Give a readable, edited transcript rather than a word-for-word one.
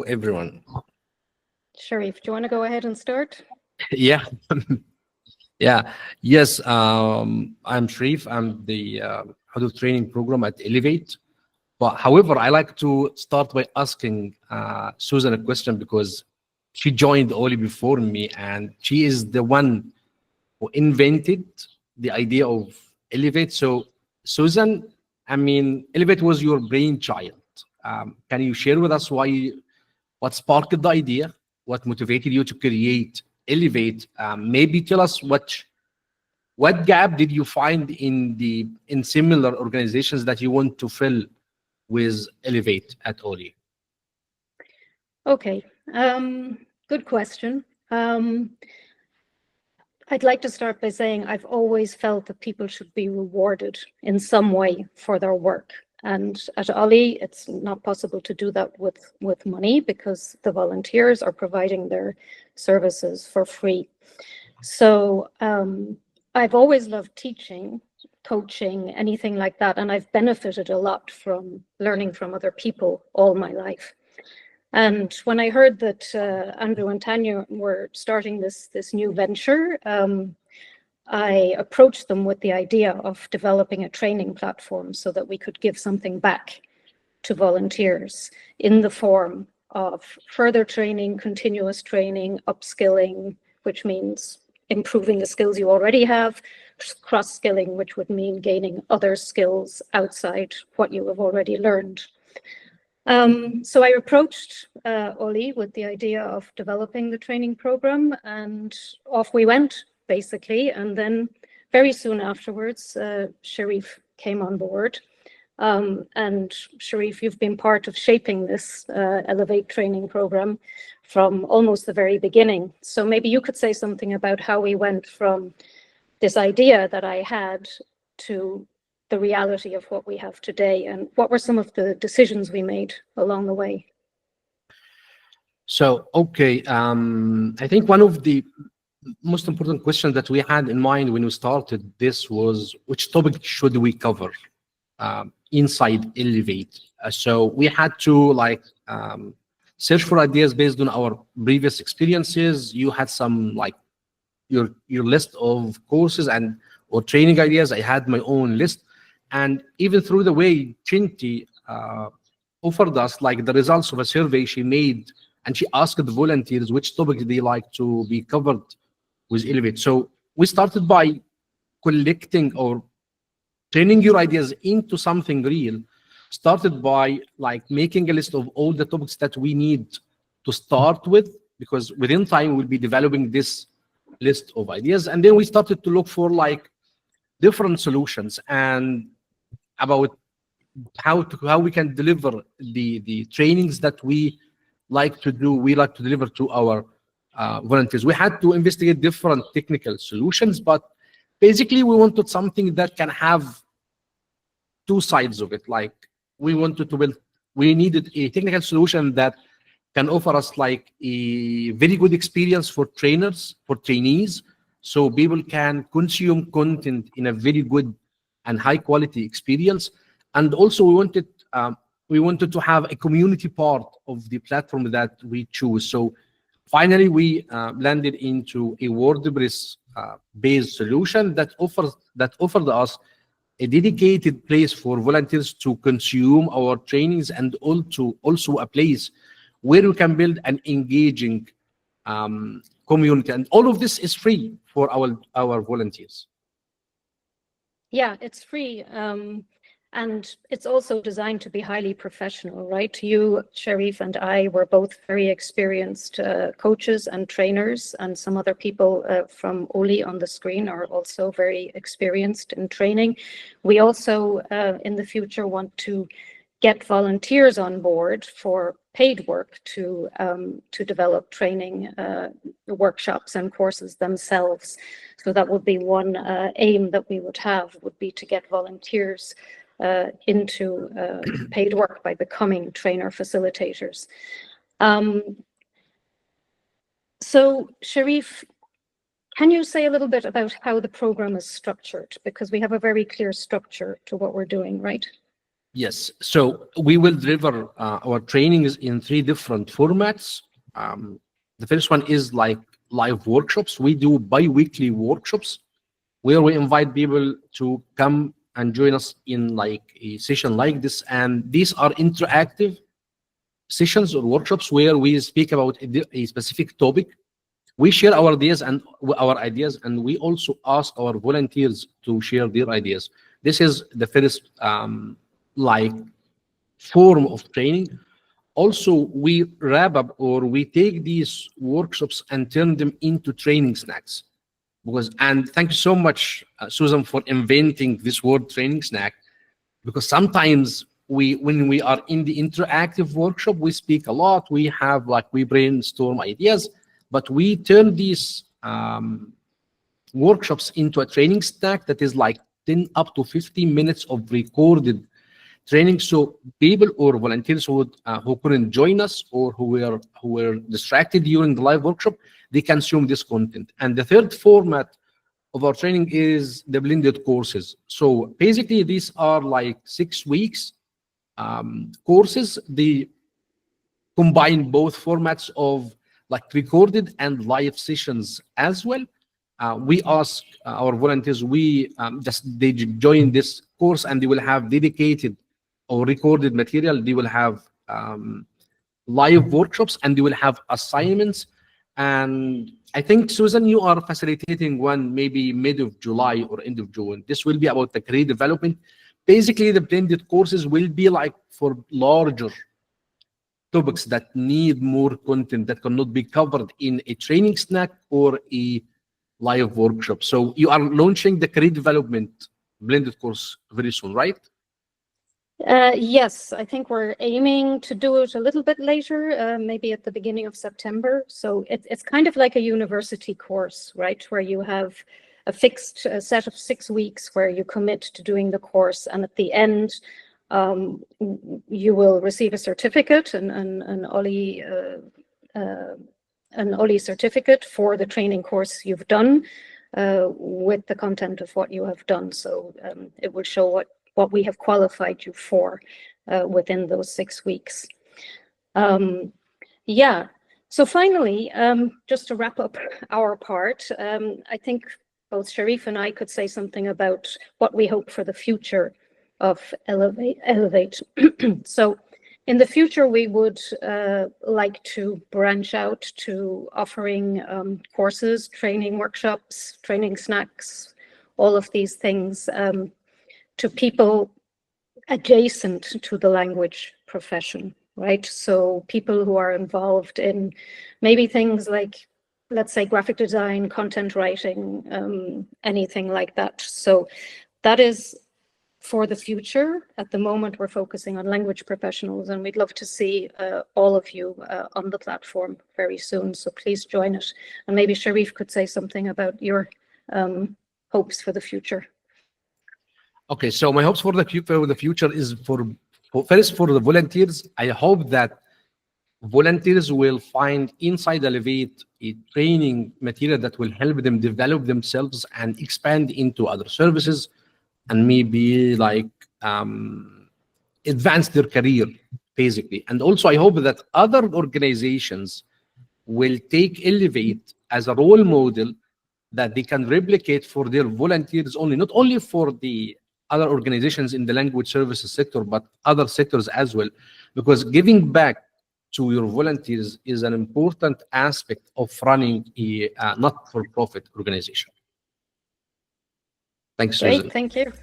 everyone. Sharif, do you want to go ahead and start? Yeah, yeah, yes. I'm Sharif. I'm the head of training program at Elevate. But however, I like to start by asking Susan a question because she joined OLI before me, and she is the one who invented the idea of Elevate. So, Susan, I mean, Elevate was your brainchild. Can you share with us what sparked the idea, what motivated you to create Elevate? Maybe tell us what gap did you find in similar organizations that you want to fill with Elevate at OLI? Okay, good question. I'd like to start by saying I've always felt that people should be rewarded in some way for their work. And at OLI, it's not possible to do that with money because the volunteers are providing their services for free. So I've always loved teaching, coaching, anything like that. And I've benefited a lot from learning from other people all my life. And when I heard that Andrew and Tanya were starting this new venture, I approached them with the idea of developing a training platform so that we could give something back to volunteers in the form of further training, continuous training, upskilling, which means improving the skills you already have, cross-skilling, which would mean gaining other skills outside what you have already learned. So I approached OLI with the idea of developing the training program, and off we went, basically. And then very soon afterwards, Sharif came on board. And Sharif, you've been part of shaping this Elevate training program from almost the very beginning. So maybe you could say something about how we went from this idea that I had to the reality of what we have today, and what were some of the decisions we made along the way? So, okay, I think one of the most important questions that we had in mind when we started this was which topic should we cover inside Elevate. So we had to search for ideas based on our previous experiences. You had some your list of courses and or training ideas. I had my own list. And even through the way Chinti offered us the results of a survey she made, and she asked the volunteers which topics they like to be covered with Elevate. So we started by collecting or turning your ideas into something real. Started by making a list of all the topics that we need to start with, because within time we'll be developing this list of ideas. And then we started to look for different solutions and about how we can deliver the trainings that we like to do. We like to deliver to our volunteers. We had to investigate different technical solutions, but basically we wanted something that can have two sides of it. We needed a technical solution that can offer us a very good experience for trainees, so people can consume content in a very good and high quality experience. And also we wanted to have a community part of the platform that we choose. So finally we landed into a WordPress based solution that offered us a dedicated place for volunteers to consume our trainings, and also a place where we can build an engaging community. And all of this is free for our volunteers. Yeah, it's free. And it's also designed to be highly professional, right? You, Sharif, and I were both very experienced coaches and trainers, and some other people from OLI on the screen are also very experienced in training. We also, in the future, want to get volunteers on board for paid work to develop training workshops and courses themselves. So that would be one aim that we would have, would be to get volunteers into paid work by becoming trainer facilitators. So Sharif, can you say a little bit about how the program is structured? Because we have a very clear structure to what we're doing, right? Yes, so we will deliver our trainings in 3 different formats. The first one is like live workshops. We do bi-weekly workshops where we invite people to come and join us in like a session like this. And these are interactive sessions or workshops where we speak about a specific topic. We share our ideas, and we also ask our volunteers to share their ideas. This is the first like form of training. Also, we wrap up or we take these workshops and turn them into training snacks. And thank you so much, Susan, for inventing this word training snack, because sometimes when we are in the interactive workshop, we speak a lot, we brainstorm ideas, but we turn these workshops into a training stack that is like 10 up to 15 minutes of recorded training. So people or volunteers who couldn't join us or who were distracted during the live workshop, they consume this content. And the third format of our training is the blended courses. So basically, these are like 6 weeks courses. They combine both formats of like recorded and live sessions as well. We ask our volunteers, they join this course and they will have dedicated or recorded material. They will have live workshops and they will have assignments. And I think, Susan, you are facilitating one maybe mid of July or end of June. This will be about the career development. Basically, the blended courses will be like for larger topics that need more content that cannot be covered in a training snack or a live workshop. So you are launching the career development blended course very soon, right? Yes, I think we're aiming to do it a little bit later, maybe at the beginning of September. So it's kind of like a university course, right? Where you have a fixed set of 6 weeks where you commit to doing the course. And at the end, you will receive a certificate, an OLI certificate for the training course you've done with the content of what you have done. So it will show what we have qualified you for within those 6 weeks. Yeah, so finally, just to wrap up our part, I think both Sharif and I could say something about what we hope for the future of Elevate. So in the future, we would like to branch out to offering courses, training workshops, training snacks, all of these things to people adjacent to the language profession, right? So people who are involved in maybe things like, let's say, graphic design, content writing, anything like that. So that is for the future. At the moment, we're focusing on language professionals, and we'd love to see all of you on the platform very soon. So please join it. And maybe Sharif could say something about your hopes for the future. Okay, so my hopes for the future is first for the volunteers. I hope that volunteers will find inside Elevate a training material that will help them develop themselves and expand into other services, and maybe like advance their career, basically. And also, I hope that other organizations will take Elevate as a role model that they can replicate for their volunteers only, not only for the other organizations in the language services sector, but other sectors as well, because giving back to your volunteers is an important aspect of running a not-for-profit organization. Thanks, Susan. Great, thank you.